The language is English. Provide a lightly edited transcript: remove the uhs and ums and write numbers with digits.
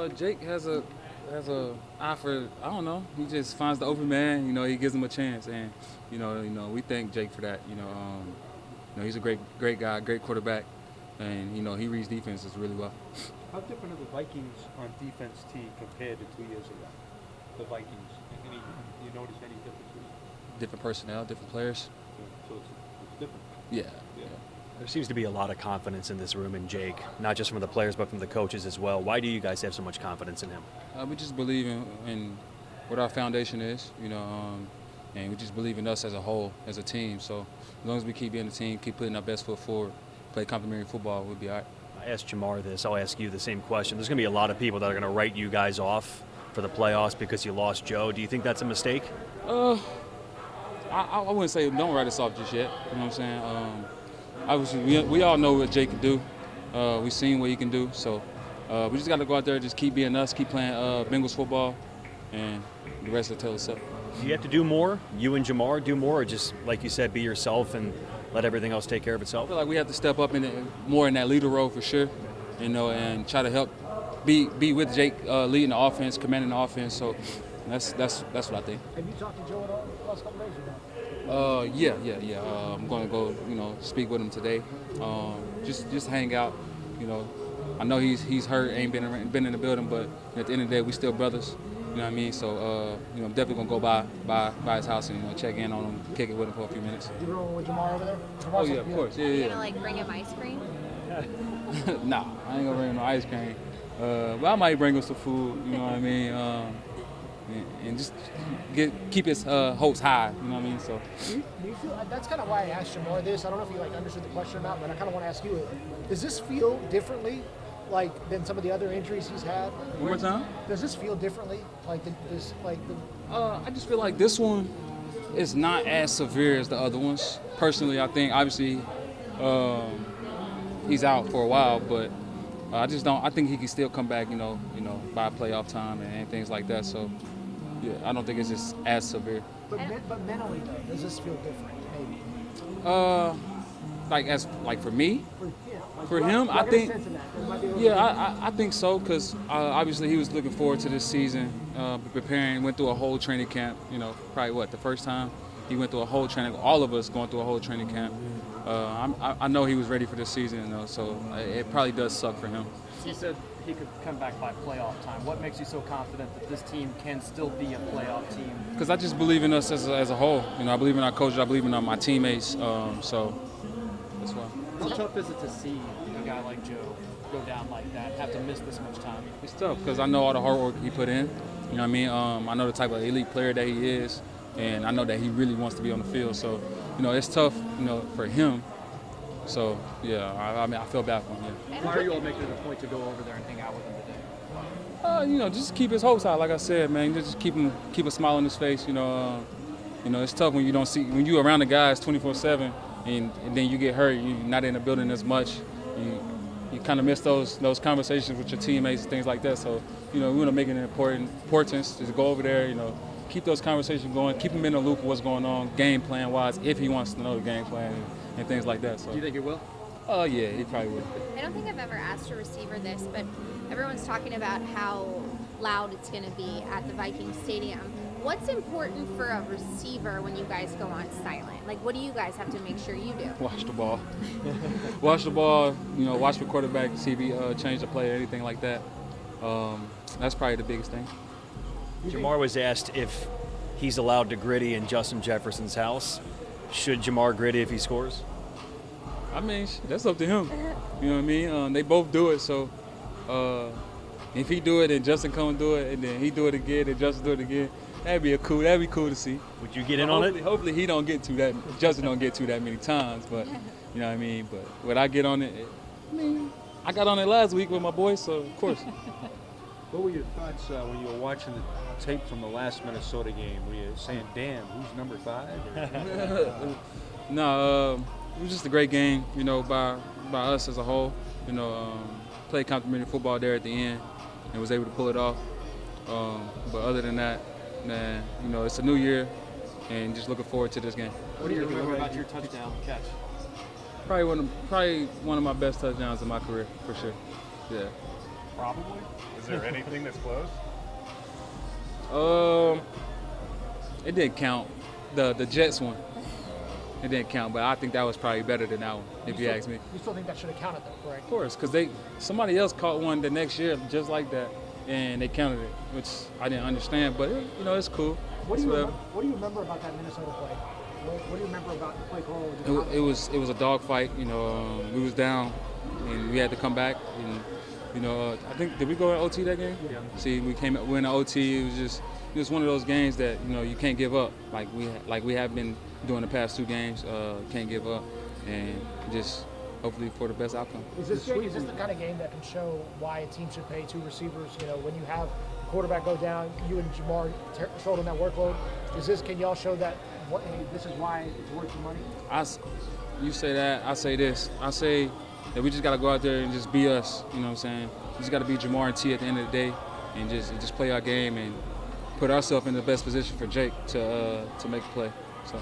Jake has a eye for, I don't know. He just finds the open man. He gives him a chance, and we thank Jake for that. He's a great guy, great quarterback, and he reads defenses really well. How different are the Vikings on defense team compared to 2 years ago? The Vikings. You notice any differences? Different personnel, different players. So it's different. Yeah. There seems to be a lot of confidence in this room in Jake, not just from the players but from the coaches as well. Why do you guys have so much confidence in him? We just believe in what our foundation is, and we just believe in us as a whole, as a team. So as long as we keep being a team, keep putting our best foot forward, play complementary football, we'll be all right. I asked Jamar this. I'll ask you the same question. There's going to be a lot of people that are going to write you guys off for the playoffs because you lost Joe. Do you think that's a mistake? I wouldn't say don't write us off just yet. You know what I'm saying? Obviously, we all know what Jake can do. We've seen what he can do. So we just got to go out there, just keep being us, keep playing Bengals football, and the rest will tell itself. Do you have to do more? You and Jamar do more, or just, like you said, be yourself and let everything else take care of I itself? feel like we have to step up more in that leader role for sure, and try to help be with Jake leading the offense, commanding the offense. So that's what I think. Have you talked to Joe at all the last couple days or not? Yeah. I'm going to go, speak with him today. Just hang out. I know he's hurt, ain't been in the building, but at the end of the day, we still brothers. You know what I mean? So, I'm definitely going to go by his house and check in on him, kick it with him for a few minutes. You rolling with Jamar over there? Oh, yeah, of course. Yeah. You gonna bring him ice cream? Nah, I ain't going to bring him no ice cream. But I might bring him some food, you know what I mean? And just keep his hopes high, you know what I mean? So. Do you feel, that's kind of why I asked Jamar this. I don't know if you understood the question or not, but I kind of want to ask you, does this feel differently than some of the other injuries he's had? One more time? Does this feel differently? I just feel like this one is not as severe as the other ones. Personally, I think obviously he's out for a while, but I think he can still come back, by playoff time and things like that. So, yeah, I don't think it's just as severe. But mentally, though, does this feel different? Maybe. For me. For him, I think, I think so, because obviously he was looking forward to this season, preparing, went through a whole training camp, probably the first time he went through a whole training, all of us going through a whole training camp. I know he was ready for this season, so it probably does suck for him. You said he could come back by playoff time. What makes you so confident that this team can still be a playoff team? Because I just believe in us as a whole. I believe in our coaches, I believe in my teammates, so that's why. How tough is it to see a guy like Joe go down like that, have to miss this much time? It's tough because I know all the hard work he put in. You know what I mean? I know the type of elite player that he is, and I know that he really wants to be on the field. So, it's tough, for him. So, yeah, I feel bad for him. Yeah. Why are you all making it a point to go over there and hang out with him today? Just keep his hopes high. Like I said, man, just keep a smile on his face. It's tough when when you around the guys 24/7. And then you get hurt, you're not in the building as much. You kind of miss those conversations with your teammates and things like that. So, we want to make it an importance to go over there, keep those conversations going, keep him in the loop of what's going on, game plan wise, if he wants to know the game plan and things like that. So. Do you think it will? Oh, yeah, he probably will. I don't think I've ever asked a receiver this, but everyone's talking about how loud it's going to be at the Vikings Stadium. What's important for a receiver when you guys go on silent? What do you guys have to make sure you do? Watch the ball. Watch the ball, watch the quarterback, see if he change the play or anything like that. That's probably the biggest thing. Jamar was asked if he's allowed to Griddy in Justin Jefferson's house. Should Jamar Griddy if he scores? I mean, that's up to him. You know what I mean? They both do it, so if he do it and Justin come and do it, and then he do it again and Justin do it again, that'd be cool to see. Would you get in on it? Hopefully he don't get to that. Justin don't get to that many times, but you know what I mean. But would I get on it? I got on it last week with my boys, so of course. What were your thoughts when you were watching the tape from the last Minnesota game? Were you saying, "Damn, who's number 5?" No, it was just a great game, by us as a whole. Played complimentary football there at the end and was able to pull it off. But other than that, man, it's a new year and just looking forward to this game. What do you remember about your touchdown catch? Probably one of my best touchdowns in my career, for sure. Yeah. Probably. Is there anything that's close? It didn't count. The Jets one. It didn't count, but I think that was probably better than that one, if you ask me. You still think that should have counted though, correct? Of course, because somebody else caught one the next year just like that, and they counted it, which I didn't understand. But it's cool. What do It's you whatever. what do you remember about that Minnesota play? What do you remember about the play call? It was a dogfight. We was down, and we had to come back. And I think did we go in OT that game? Yeah. See, we came up winning OT. It was just one of those games that you can't give up. Like we have been doing the past 2 games. Can't give up, and just hopefully for the best outcome. Is this the kind of game that can show why a team should pay 2 receivers? When you have the quarterback go down, you and Jamar shouldering that workload. Can y'all show that? Hey, this is why it's worth the money. You say that, I say this. I say that we just got to go out there and just be us. You know what I'm saying? We just got to be Jamar and T at the end of the day, and just play our game and put ourselves in the best position for Jake to make a play. So.